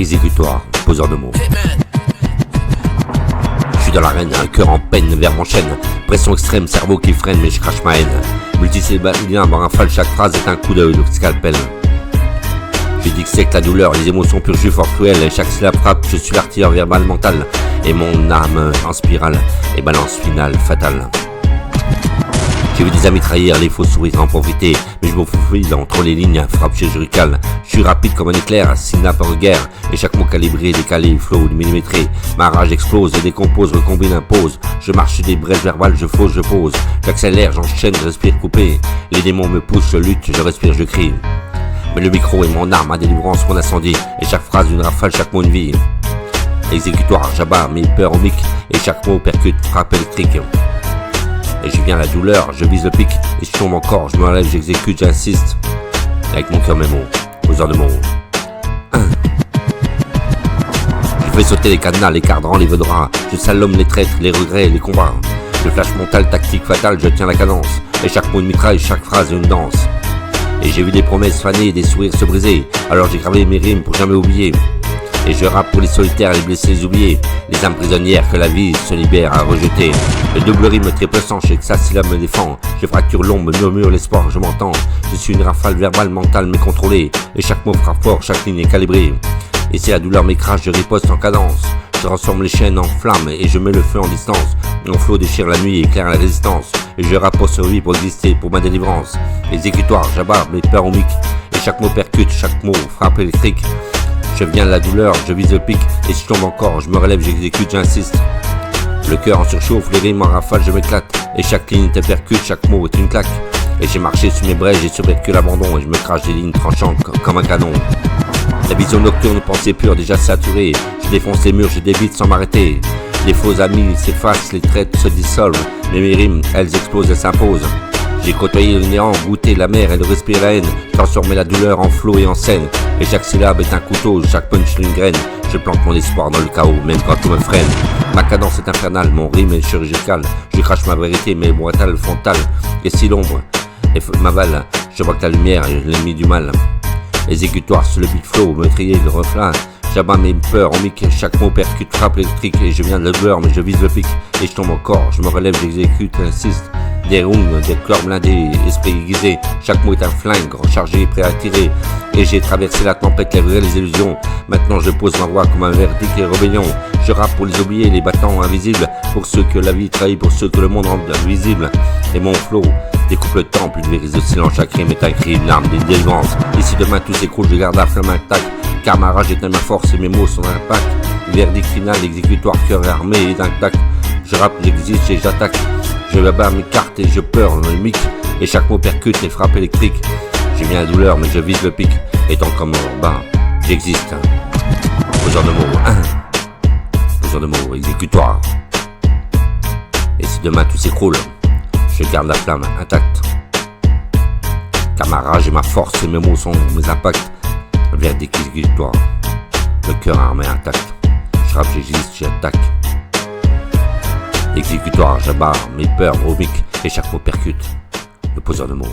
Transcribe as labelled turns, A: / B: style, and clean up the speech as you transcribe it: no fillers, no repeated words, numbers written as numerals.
A: Exécutoire, poseur de mots. Je suis dans l'arène, un cœur en peine, vers m'enchaîne. Pression extrême, cerveau qui freine, mais je crache ma haine. Multisyllabien, en rafale, chaque phrase est un coup d'œil, le scalpel. Je dissecte la douleur, les émotions pure jus fort cruelles. Chaque syllabe frappe, je suis l'artilleur verbal mental. Et mon âme en spirale, et balance finale fatale. J'ai vu des amis trahir, les faux sourires en profiter. Mais je me faufile entre les lignes, frappe chirurgicale. Je suis rapide comme un éclair, synapse en guerre. Et chaque mot calibré, décalé, flow, millimétré. Ma rage explose et décompose, recombine, impose. Je marche des brèches verbales, je fausse, je pose. J'accélère, j'enchaîne, je respire coupé. Les démons me poussent, je lutte, je respire, je crie. Mais le micro est mon arme, ma délivrance, mon incendie. Et chaque phrase une rafale, chaque mot une vie. Exécutoire, j'abats mes peurs au mic. Et chaque mot percute, frappe électrique. Et je viens à la douleur, je vise le pic. Et je tombe encore, je me relève, j'exécute, j'insiste. Avec mon cœur mes mots, poseur de mots. Je fais sauter les cadenas, les cadrans, les veudras. Je salome les traîtres, les regrets, les combats. Le flash mental, tactique fatale, je tiens la cadence. Et chaque mot une mitraille, chaque phrase une danse. Et j'ai vu des promesses fanées, des sourires se briser. Alors j'ai gravé mes rimes pour jamais oublier. Et je rappe pour les solitaires, les blessés, les oubliés. Les âmes prisonnières que la vie se libère à rejeter. Le double rime triple sang, je sais que sa syllabe me défend. Je fracture l'ombre, murmure l'espoir, je m'entends. Je suis une rafale verbale mentale mais contrôlée. Et chaque mot frappe fort, chaque ligne est calibrée. Et si la douleur m'écrase, je riposte en cadence. Je transforme les chaînes en flammes et je mets le feu en distance. Mon flot déchire la nuit et éclaire la résistance. Et je rappe pour survie, pour exister, pour ma délivrance. Exécutoire, j'abats mes peurs au mic. Et chaque mot percute, chaque mot frappe électrique. Je viens de la douleur, je vise le pic. Et si je tombe encore, je me relève, j'exécute, j'insiste. Le cœur en surchauffe, les rimes en rafale, je m'éclate. Et chaque ligne te percute, chaque mot est une claque. Et j'ai marché sur mes braises, j'ai survécu l'abandon. Et je me crache des lignes tranchantes comme un canon. La vision nocturne, pensée pure, déjà saturée. Je défonce les murs, je dévite sans m'arrêter. Les faux amis s'effacent, les traites se dissolvent. Mais mes rimes, elles explosent, elles s'imposent. J'ai côtoyé le néant, goûté la mer et le respire la haine. Transformé la douleur en flot et en scène. Et chaque syllabe est un couteau, chaque punch une graine. Je plante mon espoir dans le chaos, même quand tout me freine. Ma cadence est infernale, mon rime est chirurgical. Je crache ma vérité, mais brutale, frontale. Et si l'ombre m'avale, je vois que la lumière est l'ennemi du mal. Exécutoire sur le beat flow, meurtrier le refrain. J'abats mes peurs en mic, chaque mot percute, frappe électrique. Et je viens de la douleur, mais je vise le pic. Et je tombe encore, je me relève, j'exécute, insiste. Des ronds, des cœurs blindés, esprit aiguisé. Chaque mot est un flingue, rechargé, prêt à tirer. Et j'ai traversé la tempête, les vraies illusions. Maintenant je pose ma voix comme un verdict et rébellion. Je rappe pour les oubliés, les battants invisibles. Pour ceux que la vie trahit, pour ceux que le monde rend invisible. Et mon flow découpe le temps, pulvérise le silence. Chaque rime est un cri, une arme, une délivrance. Et si demain tout s'écroule, je garde la flamme intacte. Car ma rage est ma force et mes mots sont impact. Verdict final, exécutoire, cœur armé et intact. Je rappe, j'existe et j'attaque. Je bats mes cartes et je pleure dans le mic. Et chaque mot percute les frappes électriques. J'ai bien la douleur mais je vise le pic. Étant comme bas, j'existe. Poseur de mots, poseur de mots, exécutoire. Et si demain tout s'écroule, je garde la flamme intacte. Car ma rage et ma force et mes mots sont mes impacts. Verdict exécutoire, le cœur armé intact. Je rappe, j'existe, j'attaque. Exécutoire, j'abats mes peurs au mic. Et chaque mot percute, le poseur de mots.